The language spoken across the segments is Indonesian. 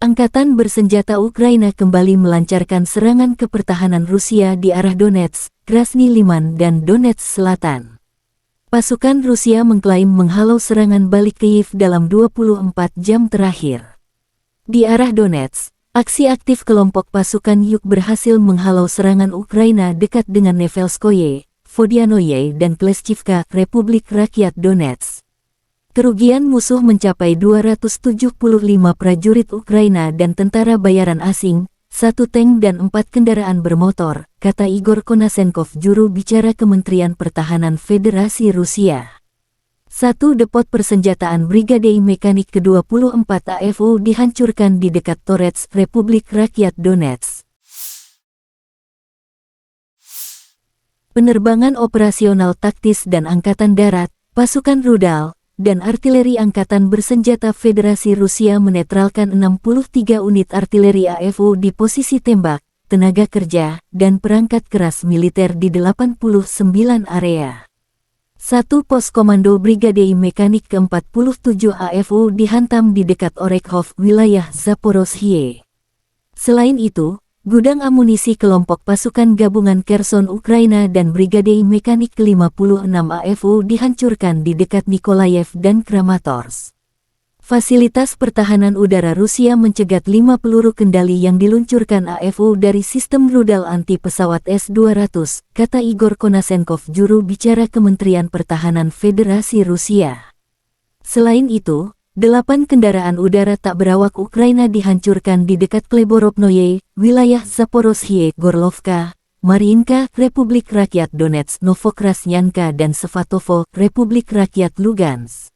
Angkatan bersenjata Ukraina kembali melancarkan serangan ke pertahanan Rusia di arah Donetsk, Krasny Liman, dan Donetsk Selatan. Pasukan Rusia mengklaim menghalau serangan balik Kyiv dalam 24 jam terakhir. Di arah Donetsk, aksi aktif kelompok pasukan Yuk berhasil menghalau serangan Ukraina dekat dengan Nevelskoye, Vodianoye, dan Kleshchivka, Republik Rakyat Donetsk. Kerugian musuh mencapai 275 prajurit Ukraina dan tentara bayaran asing, 1 tank dan 4 kendaraan bermotor, kata Igor Konasenkov, juru bicara Kementerian Pertahanan Federasi Rusia. 1 depot persenjataan Brigade Mekanik ke-24 AFU dihancurkan di dekat Torets, Republik Rakyat Donetsk. Penerbangan operasional taktis dan angkatan darat, pasukan rudal, dan artileri angkatan bersenjata Federasi Rusia menetralkan 63 unit artileri AFU di posisi tembak, tenaga kerja, dan perangkat keras militer di 89 area. 1 pos komando Brigade Mekanik ke-47 AFU dihantam di dekat Orekhov, wilayah Zaporozhye. Selain itu, gudang amunisi kelompok pasukan gabungan Kherson Ukraina dan Brigade Mekanik ke-56 AFU dihancurkan di dekat Nikolaev dan Kramatorsk. Fasilitas pertahanan udara Rusia mencegat 5 peluru kendali yang diluncurkan AFU dari sistem rudal anti-pesawat S-200, kata Igor Konasenkov, juru bicara Kementerian Pertahanan Federasi Rusia. Selain itu, 8 kendaraan udara tak berawak Ukraina dihancurkan di dekat Kleborobnoye, wilayah Zaporozhye, Gorlovka, Mariinka, Republik Rakyat Donetsk, Novokrasnyanka, dan Svatovo, Republik Rakyat Lugansk.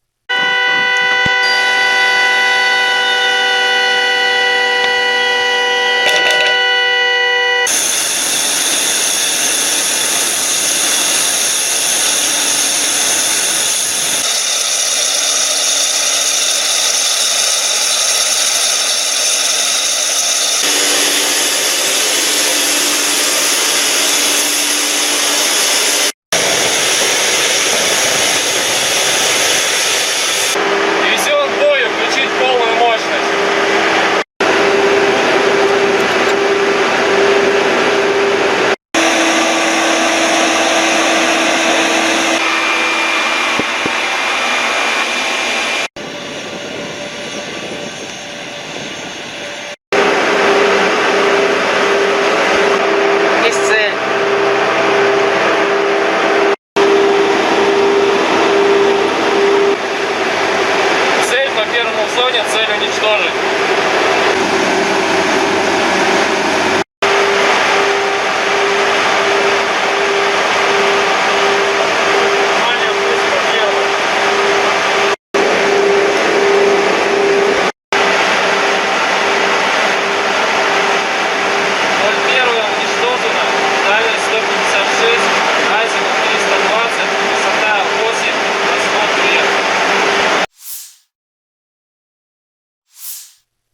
Цель уничтожить.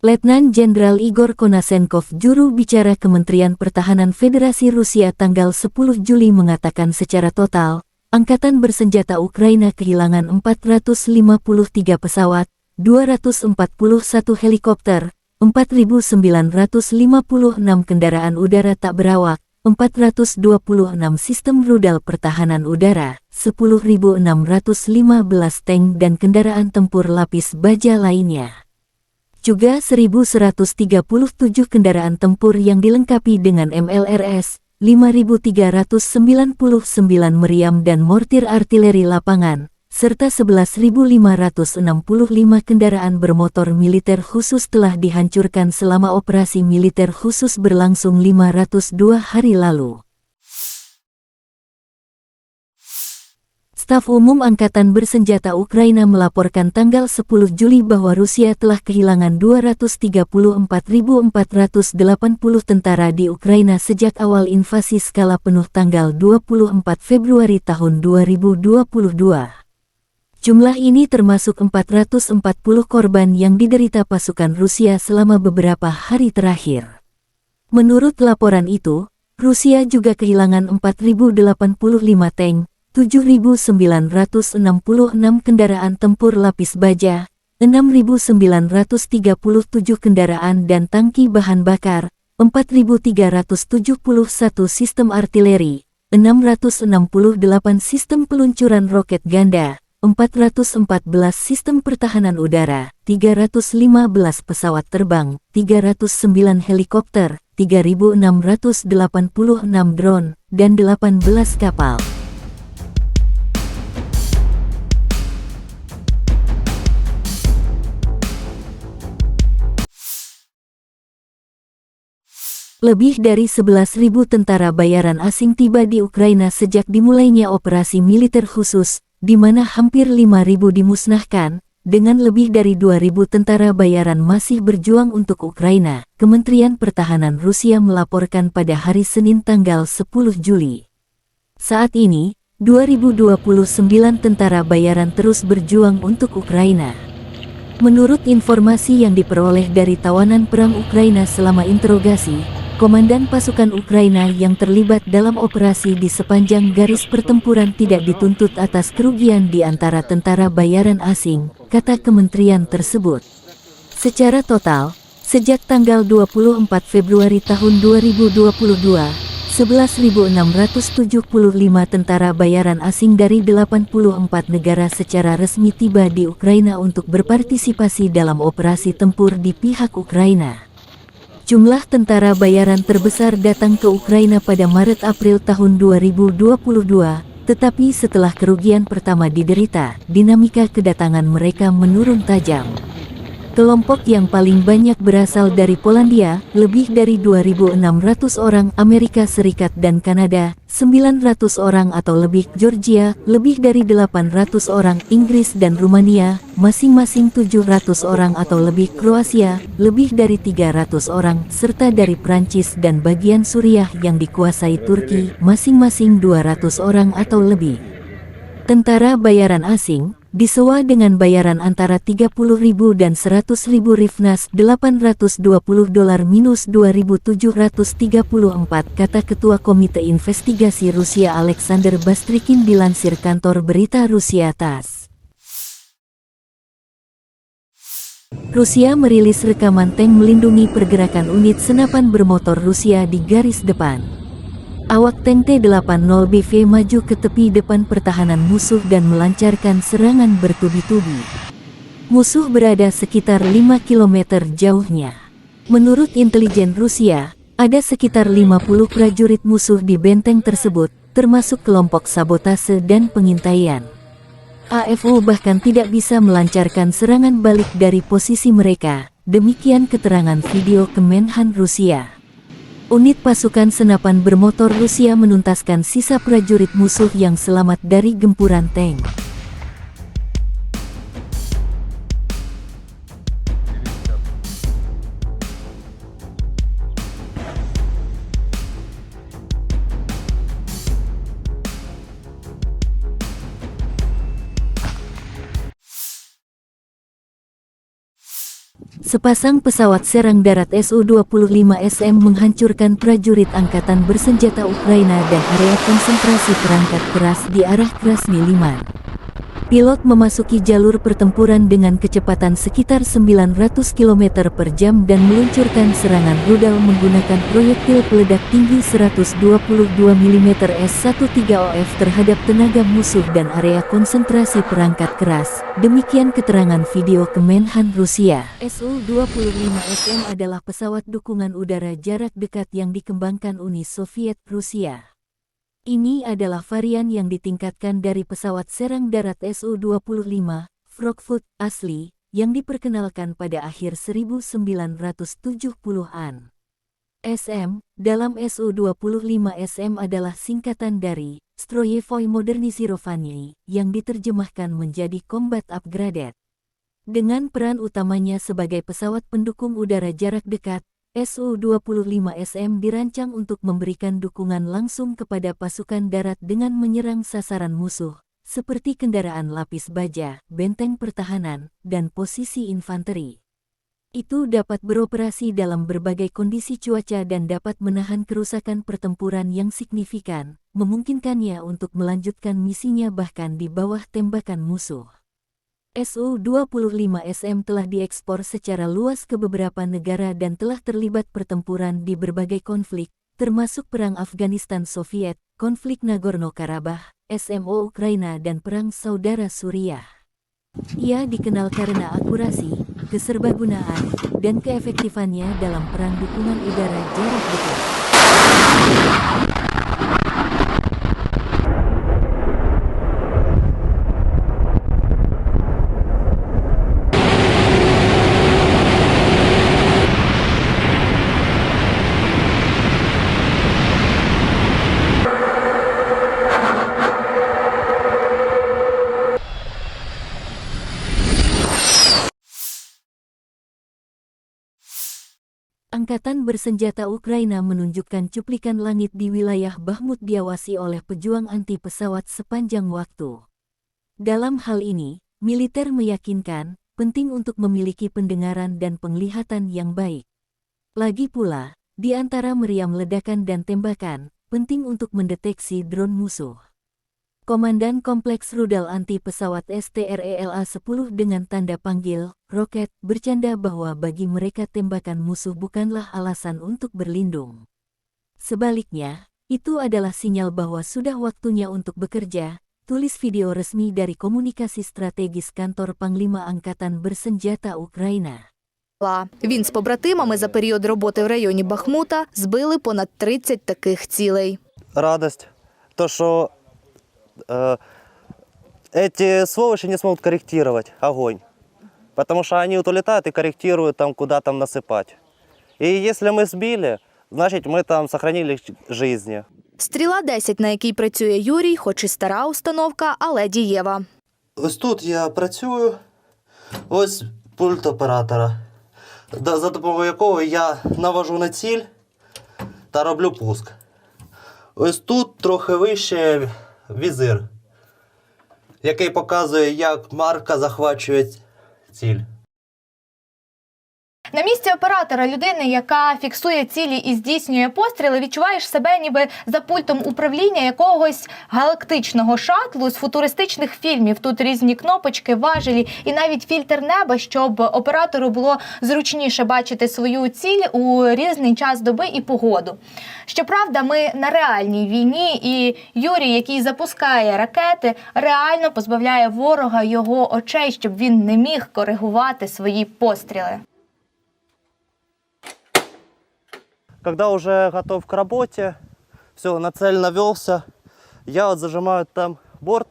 Letnan Jenderal Igor Konasenkov, juru bicara Kementerian Pertahanan Federasi Rusia, tanggal 10 Juli mengatakan secara total, angkatan bersenjata Ukraina kehilangan 453 pesawat, 241 helikopter, 4.956 kendaraan udara tak berawak, 426 sistem rudal pertahanan udara, 10.615 tank dan kendaraan tempur lapis baja lainnya. Juga 1.137 kendaraan tempur yang dilengkapi dengan MLRS, 5.399 meriam dan mortir artileri lapangan, serta 11.565 kendaraan bermotor militer khusus telah dihancurkan selama operasi militer khusus berlangsung 502 hari lalu. Staf Umum Angkatan Bersenjata Ukraina melaporkan tanggal 10 Juli bahwa Rusia telah kehilangan 234.480 tentara di Ukraina sejak awal invasi skala penuh tanggal 24 Februari tahun 2022. Jumlah ini termasuk 440 korban yang diderita pasukan Rusia selama beberapa hari terakhir. Menurut laporan itu, Rusia juga kehilangan 4.085 tank, 7.966 kendaraan tempur lapis baja, 6.937 kendaraan dan tangki bahan bakar, 4.371 sistem artileri, 668 sistem peluncuran roket ganda, 414 sistem pertahanan udara, 315 pesawat terbang, 309 helikopter, 3.686 drone, dan 18 kapal. Lebih dari 11.000 tentara bayaran asing tiba di Ukraina sejak dimulainya operasi militer khusus, di mana hampir 5.000 dimusnahkan, dengan lebih dari 2.000 tentara bayaran masih berjuang untuk Ukraina, Kementerian Pertahanan Rusia melaporkan pada hari Senin tanggal 10 Juli. Saat ini, 2.029 tentara bayaran terus berjuang untuk Ukraina. Menurut informasi yang diperoleh dari tawanan perang Ukraina selama interogasi, Komandan pasukan Ukraina yang terlibat dalam operasi di sepanjang garis pertempuran tidak dituntut atas kerugian di antara tentara bayaran asing, kata kementerian tersebut. Secara total, sejak tanggal 24 Februari tahun 2022, 11.675 tentara bayaran asing dari 84 negara secara resmi tiba di Ukraina untuk berpartisipasi dalam operasi tempur di pihak Ukraina. Jumlah tentara bayaran terbesar datang ke Ukraina pada Maret-April tahun 2022, tetapi setelah kerugian pertama diderita, dinamika kedatangan mereka menurun tajam. Kelompok yang paling banyak berasal dari Polandia, lebih dari 2.600 orang, Amerika Serikat dan Kanada, 900 orang atau lebih, Georgia, lebih dari 800 orang, Inggris dan Rumania, masing-masing 700 orang atau lebih, Kroasia, lebih dari 300 orang, serta dari Prancis dan bagian Suriah yang dikuasai Turki, masing-masing 200 orang atau lebih. Tentara bayaran asing disewa dengan bayaran antara 30.000 dan 100.000 hryvnias $820 minus 2.734, kata Ketua Komite Investigasi Rusia Alexander Bastrikin dilansir kantor berita Rusia TASS. Rusia merilis rekaman tank melindungi pergerakan unit senapan bermotor Rusia di garis depan. Awak tank T-80BV maju ke tepi depan pertahanan musuh dan melancarkan serangan bertubi-tubi. Musuh berada sekitar 5 km jauhnya. Menurut intelijen Rusia, ada sekitar 50 prajurit musuh di benteng tersebut, termasuk kelompok sabotase dan pengintaian. AFU bahkan tidak bisa melancarkan serangan balik dari posisi mereka, demikian keterangan video Kemenhan Rusia. Unit pasukan senapan bermotor Rusia menuntaskan sisa prajurit musuh yang selamat dari gempuran tank. Sepasang pesawat serang darat Su-25SM menghancurkan prajurit angkatan bersenjata Ukraina dan area konsentrasi perangkat keras di arah Krasny Liman. Pilot memasuki jalur pertempuran dengan kecepatan sekitar 900 km per jam dan meluncurkan serangan rudal menggunakan proyektil peledak tinggi 122 mm S-13OF terhadap tenaga musuh dan area konsentrasi perangkat keras. Demikian keterangan video Kemenhan Rusia. Su-25SM adalah pesawat dukungan udara jarak dekat yang dikembangkan Uni Soviet Rusia. Ini adalah varian yang ditingkatkan dari pesawat serang darat Su-25, Frogfoot, asli, yang diperkenalkan pada akhir 1970-an. SM, dalam Su-25SM adalah singkatan dari Stroyevoy Modernizirovanny, yang diterjemahkan menjadi Combat Upgraded. Dengan peran utamanya sebagai pesawat pendukung udara jarak dekat, Su-25SM dirancang untuk memberikan dukungan langsung kepada pasukan darat dengan menyerang sasaran musuh, seperti kendaraan lapis baja, benteng pertahanan, dan posisi infanteri. Itu dapat beroperasi dalam berbagai kondisi cuaca dan dapat menahan kerusakan pertempuran yang signifikan, memungkinkannya untuk melanjutkan misinya bahkan di bawah tembakan musuh. Su-25SM telah diekspor secara luas ke beberapa negara dan telah terlibat pertempuran di berbagai konflik, termasuk Perang Afghanistan Soviet, konflik Nagorno-Karabakh, SMO Ukraina dan Perang Saudara Suriah. Ia dikenal karena akurasi, keserbagunaan, dan keefektifannya dalam perang dukungan udara jarak dekat. Angkatan bersenjata Ukraina menunjukkan cuplikan langit di wilayah Bakhmut diawasi oleh pejuang anti pesawat sepanjang waktu. Dalam hal ini, militer meyakinkan penting untuk memiliki pendengaran dan penglihatan yang baik. Lagi pula, di antara meriam ledakan dan tembakan, penting untuk mendeteksi drone musuh. Komandan Kompleks Rudal Anti Pesawat STRELA-10 dengan tanda panggil, roket, bercanda bahwa bagi mereka tembakan musuh bukanlah alasan untuk berlindung. Sebaliknya, itu adalah sinyal bahwa sudah waktunya untuk bekerja, tulis video resmi dari komunikasi strategis kantor Panglima Angkatan Bersenjata Україна. Він з побратимами за період роботи в районі Бахмута збили понад 30 таких цілей. Радость, то что эти сволочи не смогут корректировать огонь, потому что они вот улетают и корректируют там, куда там насыпать. И если мы сбили, значит мы там сохранили жизни. Стріла-10, на якій працює Юрій, хоч і стара установка, але дієва. Ось тут я працюю, ось пульт оператора, за допомогою якого я навожу на ціль та роблю пуск. Ось тут трохи вище візир, який показує, як марка захвачує ціль. На місці оператора, людини, яка фіксує цілі і здійснює постріли, відчуваєш себе ніби за пультом управління якогось галактичного шатлу з футуристичних фільмів. Тут різні кнопочки, важелі і навіть фільтр неба, щоб оператору було зручніше бачити свою ціль у різний час доби і погоду. Щоправда, ми на реальній війні, і Юрій, який запускає ракети, реально позбавляє ворога його очей, щоб він не міг коригувати свої постріли. Когда уже готов к работе, все, на цель навелся, я вот зажимаю там борт,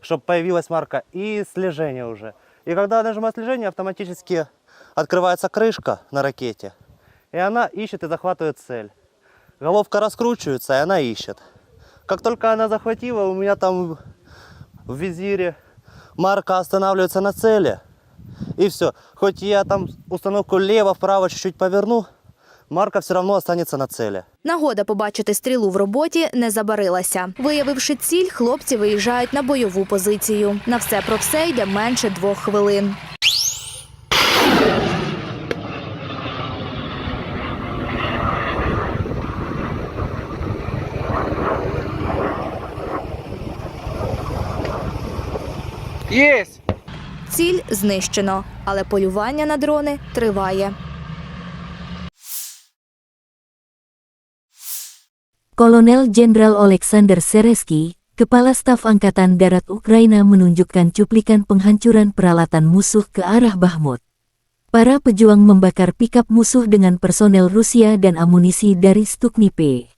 чтобы появилась марка, и слежение уже. И когда я нажимаю слежение, автоматически открывается крышка на ракете, и она ищет и захватывает цель. Головка раскручивается, и она ищет. Как только она захватила, у меня там в визире марка останавливается на цели, и все. Хоть я там установку лево-вправо чуть-чуть поверну, марка все одно останеться на цілі. Нагода побачити стрілу в роботі не забарилася. Виявивши ціль, хлопці виїжджають на бойову позицію. На все про все йде менше 2 хвилин. Есть! Ціль знищено, але полювання на дрони триває. Kolonel Jenderal Oleksandr Seresky, Kepala Staf Angkatan Darat Ukraina menunjukkan cuplikan penghancuran peralatan musuh ke arah Bakhmut. Para pejuang membakar pikap musuh dengan personel Rusia dan amunisi dari Stupni P.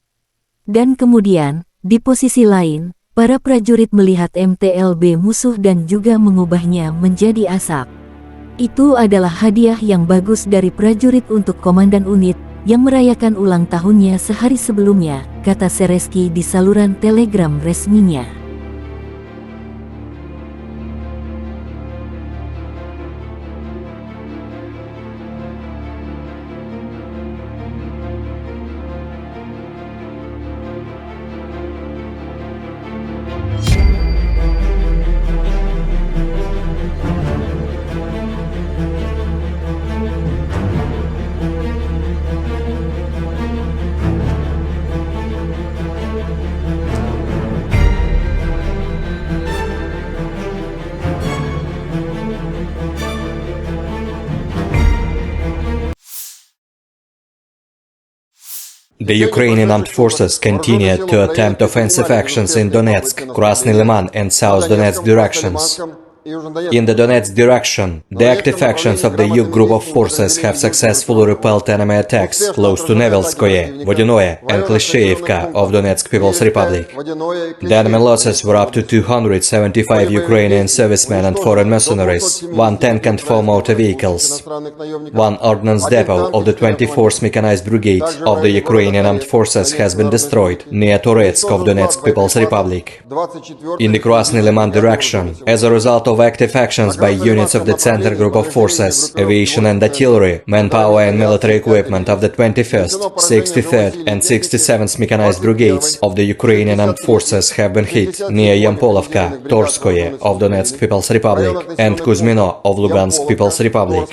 Dan kemudian, di posisi lain, para prajurit melihat MTLB musuh dan juga mengubahnya menjadi asap. Itu adalah hadiah yang bagus dari prajurit untuk komandan unit yang merayakan ulang tahunnya sehari sebelumnya, kata Seresky di saluran Telegram resminya. The Ukrainian armed forces continued to attempt offensive actions in Donetsk, Krasny Liman and South Donetsk directions. In the Donetsk direction, the active actions of the Yug group of forces have successfully repelled enemy attacks close to Nevelskoye, Vodinoye and Klishcheyevka of Donetsk People's Republic. The enemy losses were up to 275 Ukrainian servicemen and foreign mercenaries, 1 tank and 4 motor vehicles, 1 ordnance depot of the 24th Mechanized Brigade of the Ukrainian armed forces has been destroyed near Toretsk of Donetsk People's Republic. In the Krasny Liman direction, as a result of active actions by units of the Center Group of Forces, aviation and artillery, manpower and military equipment of the 21st, 63rd and 67th Mechanized Brigades of the Ukrainian Armed Forces have been hit near Yampolovka, Torskoye of Donetsk People's Republic and Kuzmino of Lugansk People's Republic.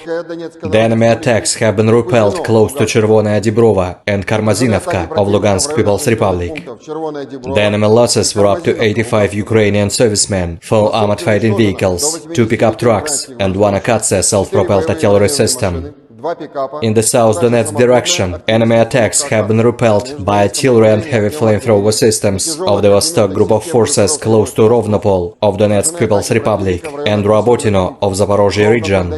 The enemy attacks have been repelled close to Chervonaya Dibrova and Karmazinovka of Lugansk People's Republic. The enemy losses were up to 85 Ukrainian servicemen, 4 armored fighting vehicles, 2 pickup trucks, and 1 Akatsia self-propelled artillery system. In the South Donetsk direction, enemy attacks have been repelled by artillery and heavy flamethrower systems of the Vostok Group of Forces close to Rovnopol of Donetsk People's Republic and Rabotino of Zaporozhye region.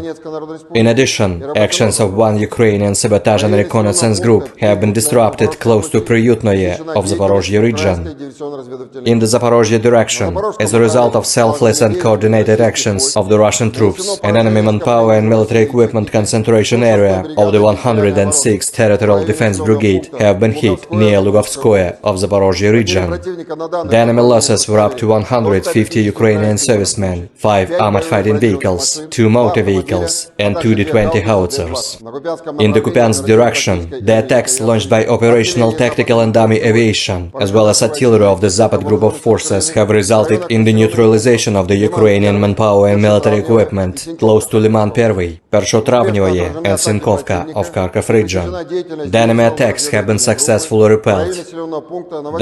In addition, actions of 1 Ukrainian sabotage and reconnaissance group have been disrupted close to Priutnoye of Zaporozhye region. In the Zaporozhye direction, as a result of selfless and coordinated actions of the Russian troops, an enemy manpower and military equipment concentration area of the 106th Territorial Defense Brigade have been hit near Lugovskoye of Zaporozhye region. The enemy losses were up to 150 Ukrainian servicemen, 5 armored fighting vehicles, 2 motor vehicles, and 2 D-20 howitzers. In the Kupiansk direction, the attacks launched by operational tactical and army aviation, as well as artillery of the Zapad Group of Forces, have resulted in the neutralization of the Ukrainian manpower and military equipment close to Liman Pervy, Pershotravnyoye, and Sinkovka of Kharkov region. The enemy attacks have been successfully repelled.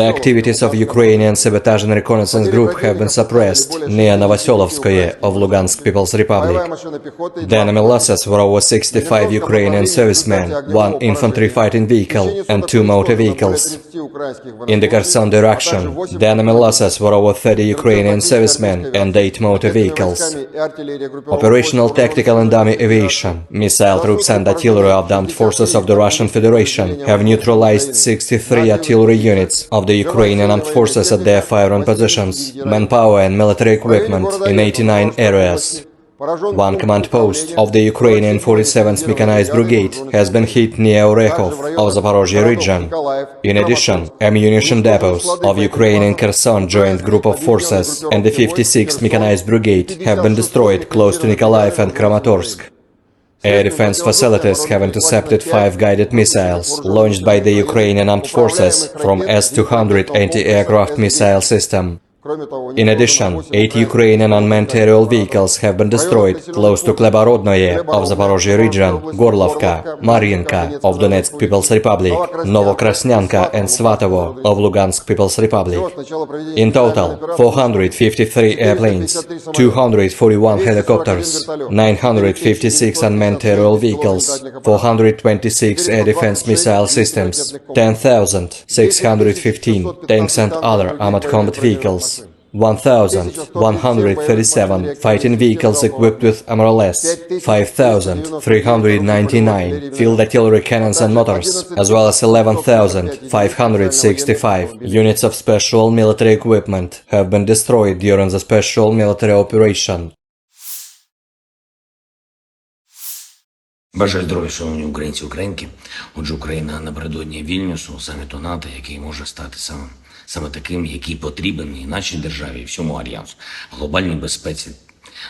The activities of Ukrainian sabotage and reconnaissance group have been suppressed near Novoselovskoye of Lugansk People's Republic. The enemy losses were over 65 Ukrainian servicemen, 1 infantry fighting vehicle, and 2 motor vehicles. In the Kherson direction, the enemy losses were over 30 Ukrainian servicemen and 8 motor vehicles. Operational tactical and army aviation, missile troops and artillery of the armed forces of the Russian Federation have neutralized 63 artillery units of the Ukrainian armed forces at their firing positions, manpower and military equipment in 89 areas. 1 command post of the Ukrainian 47th Mechanized Brigade has been hit near Orekhov of Zaporozhye region. In addition, ammunition depots of Ukrainian Kherson Joint Group of Forces and the 56th Mechanized Brigade have been destroyed close to Nikolaev and Kramatorsk. Air defense facilities have intercepted 5 guided missiles launched by the Ukrainian armed forces from S-200 anti-aircraft missile system. In addition, 8 Ukrainian unmanned aerial vehicles have been destroyed close to Klebarodnoye of Zaporozhye region, Gorlovka, Mariinka of Donetsk People's Republic, Novokrasnyanka and Svatovo of Lugansk People's Republic. In total, 453 airplanes, 241 helicopters, 956 unmanned aerial vehicles, 426 air defense missile systems, 10,615 tanks and other armored combat vehicles, 1,137 fighting vehicles equipped with MRLS, 5,399 field artillery cannons and mortars, as well as 11,565 units of special military equipment have been destroyed during the special military operation. Бажаю здоров'я, шановні українці і українки. Отже, Україна напередодні Вільнюсу, саміту НАТО, який може стати саме таким, який потрібен і нашій державі, і всьому Альянсу. В глобальній безпеці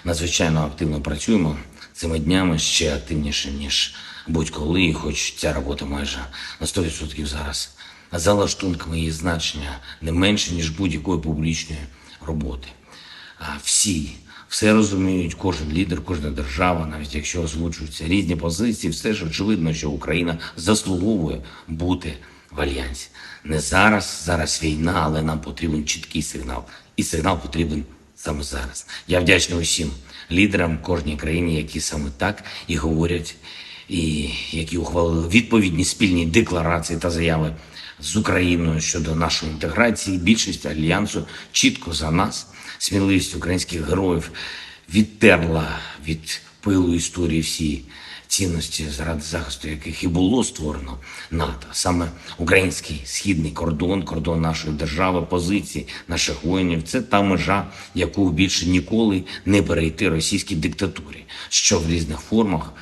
надзвичайно активно працюємо цими днями, ще активніше, ніж будь-коли, і хоч ця робота майже на 100% зараз за лаштунками її значення не менше, ніж будь-якої публічної роботи. Все розуміють, кожен лідер, кожна держава, навіть якщо озвучуються різні позиції, все ж очевидно, що Україна заслуговує бути в Альянсі. Не зараз війна, але нам потрібен чіткий сигнал. І сигнал потрібен саме зараз. Я вдячний усім лідерам кожній країні, які саме так і говорять, і які ухвалили відповідні спільні декларації та заяви з Україною щодо нашої інтеграції. Більшість альянсу чітко за нас, сміливість українських героїв відтерла від пилу історії всі цінності, заради захисту яких і було створено НАТО. Саме український східний кордон, кордон нашої держави, позиції наших воїнів – це та межа, яку більше ніколи не перейти російській диктатурі, що в різних формах,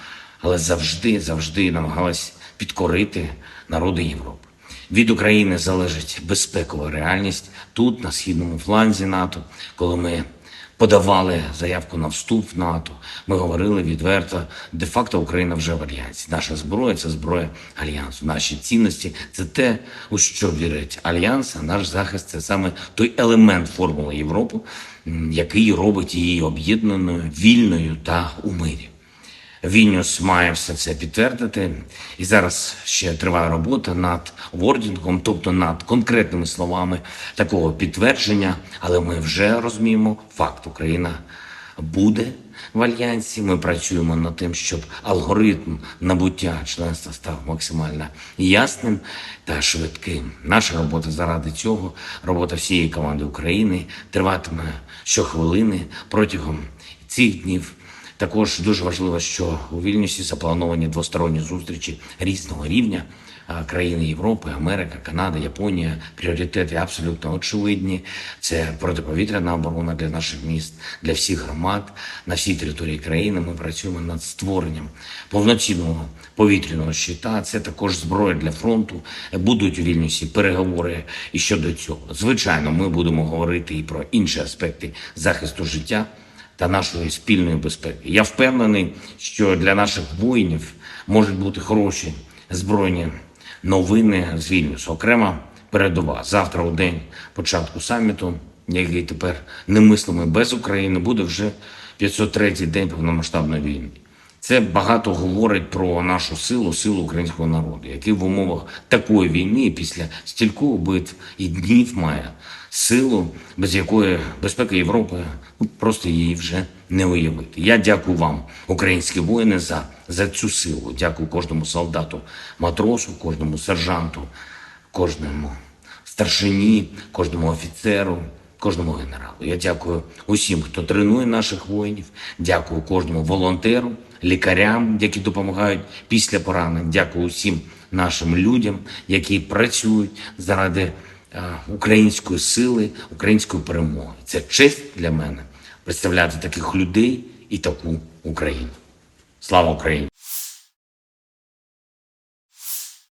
але завжди намагалась підкорити народи Європи. Від України залежить безпекова реальність тут, на східному фланзі НАТО, коли ми подавали заявку на вступ в НАТО. Ми говорили відверто, де-факто Україна вже в Альянсі. Наша зброя – це зброя Альянсу. Наші цінності – це те, у що вірить Альянс, а наш захист – це саме той елемент формули Європи, який робить її об'єднаною, вільною та у мирі. Вільнюс має все це підтвердити. І зараз ще триває робота над вордінгом, тобто над конкретними словами такого підтвердження. Але ми вже розуміємо факт. Україна буде в Альянсі. Ми працюємо над тим, щоб алгоритм набуття членства став максимально ясним та швидким. Наша робота заради цього, робота всієї команди України триватиме щохвилини протягом цих днів. Також дуже важливо, що у Вільнюсі заплановані двосторонні зустрічі різного рівня. Країни Європи, Америка, Канада, Японія. Пріоритети абсолютно очевидні. Це протиповітряна оборона для наших міст, для всіх громад. На всій території країни ми працюємо над створенням повноцінного повітряного щита. Це також зброя для фронту. Будуть у Вільнюсі переговори і щодо цього. Звичайно, ми будемо говорити і про інші аспекти захисту життя та нашої спільної безпеки. Я впевнений, що для наших воїнів можуть бути хороші збройні новини з Вільнюсу. Окрема передова. Завтра, у день початку саміту, який тепер немислимий без України, буде вже 503-й день повномасштабної війни. Це багато говорить про нашу силу українського народу, який в умовах такої війни після стількох битв і днів має силу, без якої безпека Європи просто її вже не уявити. Я дякую вам, українські воїни, за цю силу. Дякую кожному солдату, матросу, кожному сержанту, кожному старшині, кожному офіцеру, кожному генералу. Я дякую усім, хто тренує наших воїнів. Дякую кожному волонтеру, лікарям, які допомагають після поранень. Дякую усім нашим людям, які працюють заради української сили, української перемоги. Це честь для мене представляти таких людей і таку Україну. Слава Україні!